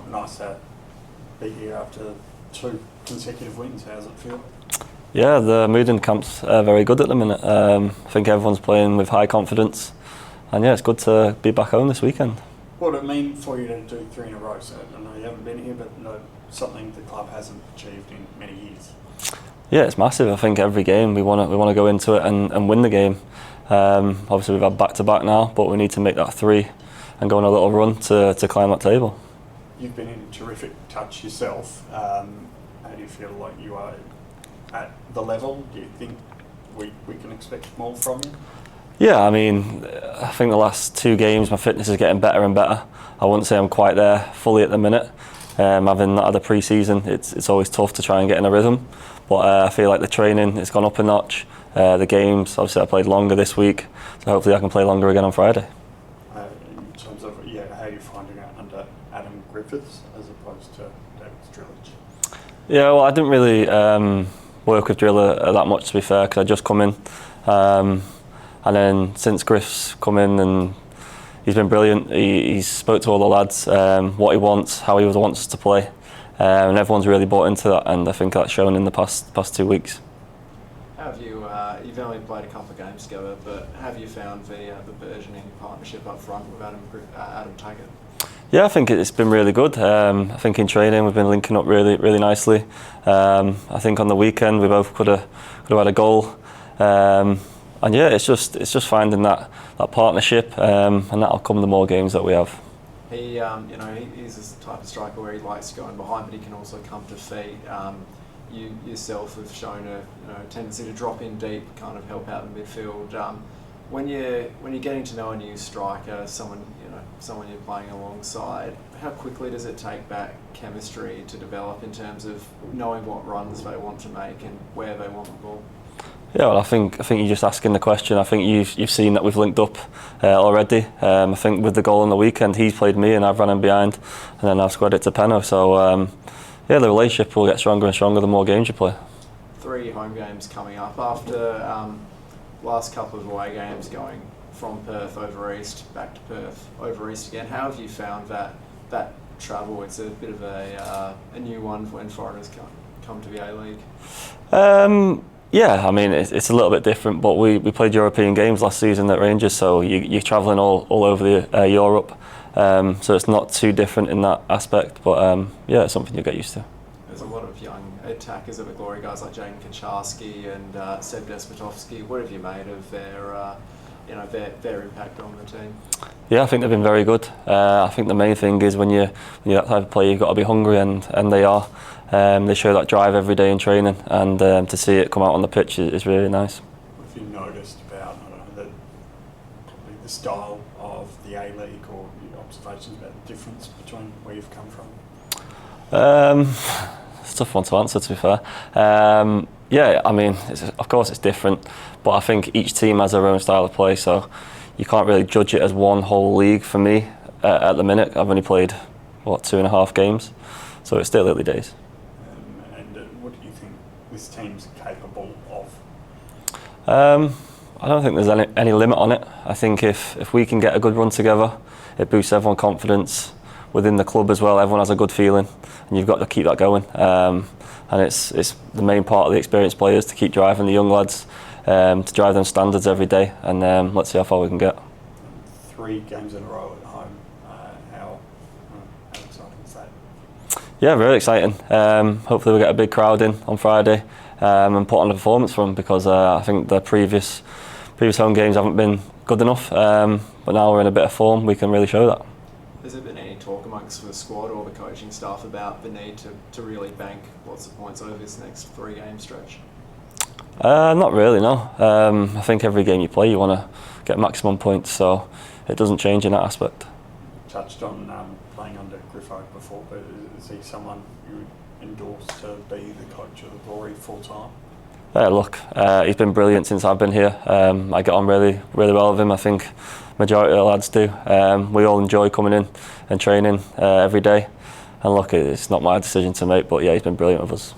Nice to be here after 2 consecutive wins. How does it feel? Yeah, the mood in camp's very good at the minute. I think everyone's playing with high confidence, and yeah, it's good to be back home this weekend. What would it mean for you to do 3 in a row? So I know you haven't been here, but something the club hasn't achieved in many years. Yeah, it's massive. I think every game we want to go into it and win the game. Obviously we've had back-to-back now, but we need to make that 3 and go on a little run to climb that table. You've been in terrific touch yourself. How do you feel like you are at the level? Do you think we can expect more from you? Yeah, I mean, I think the last 2 games my fitness is getting better and better. I wouldn't say I'm quite there fully at the minute. Having not had a pre-season, it's always tough to try and get in a rhythm. But I feel like the training has gone up a notch. The games, obviously I played longer this week, so hopefully I can play longer again on Friday. In terms of how you're finding out under Adam Griffiths as opposed to David Strilic? Yeah, well, I didn't really work with Driller that much, to be fair, because I just come in. And then since Griff's come in, and he's been brilliant. He's spoke to all the lads, what he wants, how he wants us to play, and everyone's really bought into that. And I think that's shown in the past 2 weeks. How have you? You've only played a couple of games together, but have you found the burgeoning partnership up front with Adam Taggart? Yeah, I think it's been really good. I think in training we've been linking up really nicely. I think on the weekend we both could have had a goal. And yeah, it's just finding that partnership, and that'll come the more games that we have. He's the type of striker where he likes to go in behind, but he can also come to feet. You yourself have shown a tendency to drop in deep, kind of help out in midfield. When you're getting to know a new striker, someone you're playing alongside, how quickly does it take that chemistry to develop in terms of knowing what runs they want to make and where they want the ball? Yeah, well, I think you're just asking the question. I think you've seen that we've linked up already. I think with the goal on the weekend, he's played me and I've run him behind, and then I've squared it to Penno. So yeah, the relationship will get stronger and stronger the more games you play. 3 home games coming up after last couple of away games, going from Perth over east back to Perth over east again. How have you found that travel? It's a bit of a new one when foreigners come to the A-League. Yeah, I mean it's a little bit different, but we played European games last season at Rangers, so you're travelling all over Europe, so it's not too different in that aspect. But yeah, it's something you'll get used to. There's a lot of young attackers at the Glory, guys like Jaden Kaczarski and Seb Despotovsky. What have you made of their impact on the team? Yeah, I think they've been very good. I think the main thing is when you're that type of player, you've got to be hungry, and they are. They show that drive every day in training, and to see it come out on the pitch is really nice. What have you noticed about probably the style of the A-League, or your observations about the difference between where you've come from? It's a tough one to answer, to be fair. Yeah, I mean, of course it's different, but I think each team has their own style of play, so you can't really judge it as one whole league for me at the minute. I've only played, 2.5 games, so it's still early days. What do you think this team's capable of? I don't think there's any limit on it. I think if we can get a good run together, it boosts everyone's confidence within the club as well. Everyone has a good feeling, and you've got to keep that going. And it's the main part of the experienced players to keep driving the young lads, to drive them standards every day, and let's see how far we can get. 3 games in a row at home. How exciting is that? Yeah, very exciting. Hopefully we'll get a big crowd in on Friday, and put on a performance for them, because I think the previous home games haven't been good enough. But now we're in a bit of form, we can really show that. Has there been any talk amongst the squad or the coaching staff about the need to really bank lots of points over this next 3-game stretch? Not really, no. I think every game you play you want to get maximum points, so it doesn't change in that aspect. Touched on playing under Griffo before, but is he someone you would endorse to be the coach of the Glory full time? Look, he's been brilliant since I've been here. I get on really well with him. I think majority of the lads do. We all enjoy coming in and training every day. And look, it's not my decision to make, but yeah, he's been brilliant with us.